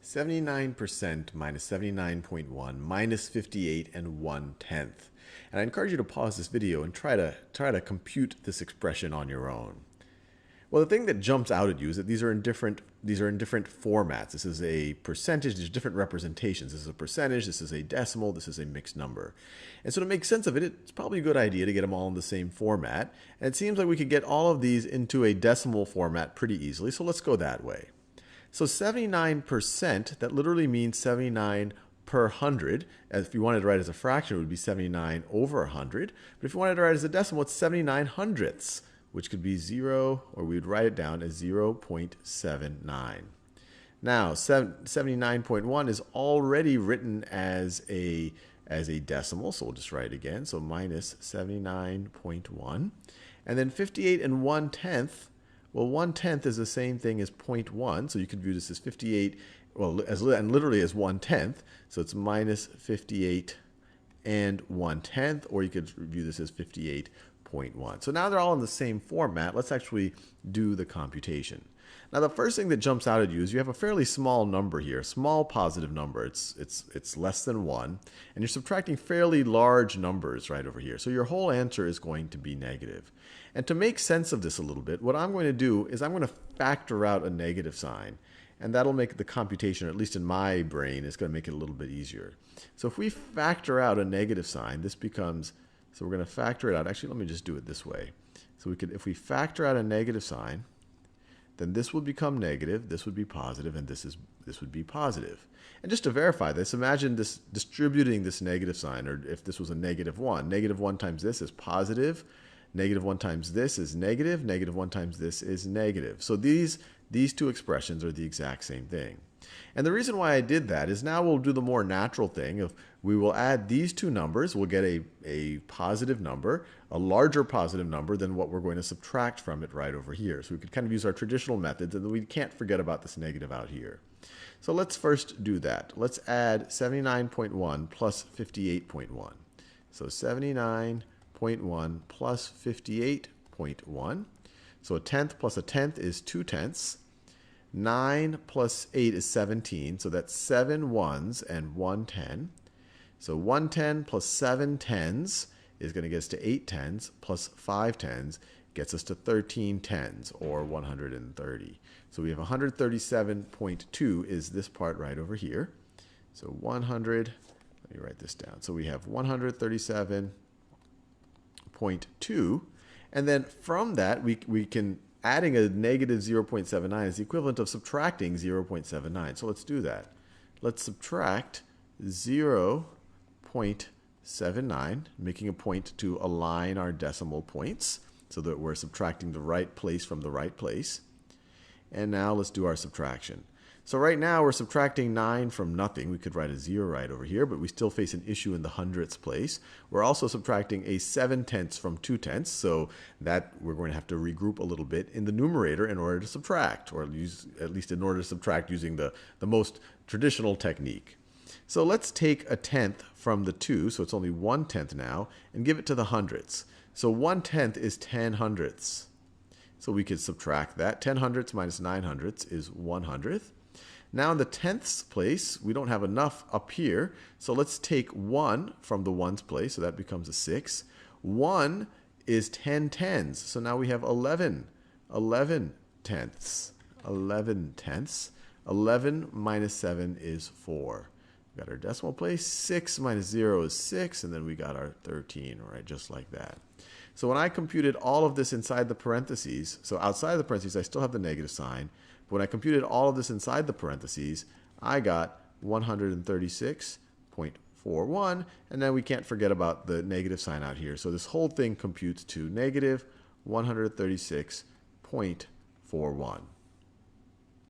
79% minus 79.1 minus 58 and 1/10. And I encourage you to pause this video and try to compute this expression on your own. Well, the thing that jumps out at you is that these are in different formats. This is a percentage, there's different representations. This is a percentage, this is a decimal, this is a mixed number. And so to make sense of it, it's probably a good idea to get them all in the same format. And it seems like we could get all of these into a decimal format pretty easily, so let's go that way. So 79%, that literally means 79 per 100. As if you wanted to write as a fraction, it would be 79 over 100. But if you wanted to write as a decimal, it's 79 hundredths, which could be 0, or we would write it down as 0.79. Now, 79.1 is already written as a decimal, so we'll just write it again. So minus 79.1. And then 58 and 1/10. Well, 1/10 is the same thing as 0.1, so you could view this as 58, well, and literally as 1/10. So it's minus 58 and 1/10, or you could view this as 58.1. So now they're all in the same format. Let's actually do the computation. Now, the first thing that jumps out at you is you have a fairly small number here, a small positive number. It's less than 1, and you're subtracting fairly large numbers right over here. So your whole answer is going to be negative. And to make sense of this a little bit, what I'm going to do is I'm going to factor out a negative sign, and that'll make the computation, or at least in my brain, it's going to make it a little bit easier. So if we factor out a negative sign, this becomes, so we're going to factor it out. Actually, let me just do it this way. So we could, if we factor out a negative sign, then this would become negative, this would be positive, and this would be positive. And just to verify this, imagine this distributing this negative sign, or if this was a -1. -1 times this is positive, -1 times this is negative, -1 times this is negative. So these two expressions are the exact same thing. And the reason why I did that is now we'll do the more natural thing of we will add these two numbers. We'll get a positive number, a larger positive number than what we're going to subtract from it right over here. So we could kind of use our traditional methods, and we can't forget about this negative out here. So let's first do that. Let's add 79.1 plus 58.1. So 79.1 plus 58.1. So a tenth plus a tenth is 2/10. 9 plus 8 is 17, so that's 7 ones and 1/10. So 1/10 plus 7 tens is going to get us to 8 tens, plus 5 tens gets us to 13 tens, or 130. So we have 137.2 is this part right over here. So 100, let me write this down. So we have 137.2, and then from that we can, adding a negative 0.79 is the equivalent of subtracting 0.79. So let's do that. Let's subtract 0.79, making a point to align our decimal points so that we're subtracting the right place from the right place. And now let's do our subtraction. So right now we're subtracting 9 from nothing. We could write a 0 right over here, but we still face an issue in the hundredths place. We're also subtracting a 7/10 from 2/10, so that we're going to have to regroup a little bit in the numerator in order to subtract, or at least in order to subtract using the most traditional technique. So let's take a tenth from the 2, so it's only 1/10 now, and give it to the hundredths. So 1/10 is 10 hundredths. So we could subtract that. 10 hundredths minus 9 hundredths is 1/100th. Now in the tenths place, we don't have enough up here, so let's take 1 from the ones place, so that becomes a 6. 1 is 10 tens, so now we have 11 tenths. 11 tenths. 11 minus 7 is 4. We got our decimal place. 6 minus 0 is 6, and then we got our 13, right, just like that. So when I computed all of this inside the parentheses, so outside the parentheses I still have the negative sign, but when I computed all of this inside the parentheses, I got 136.41, and then we can't forget about the negative sign out here. So this whole thing computes to negative 136.41.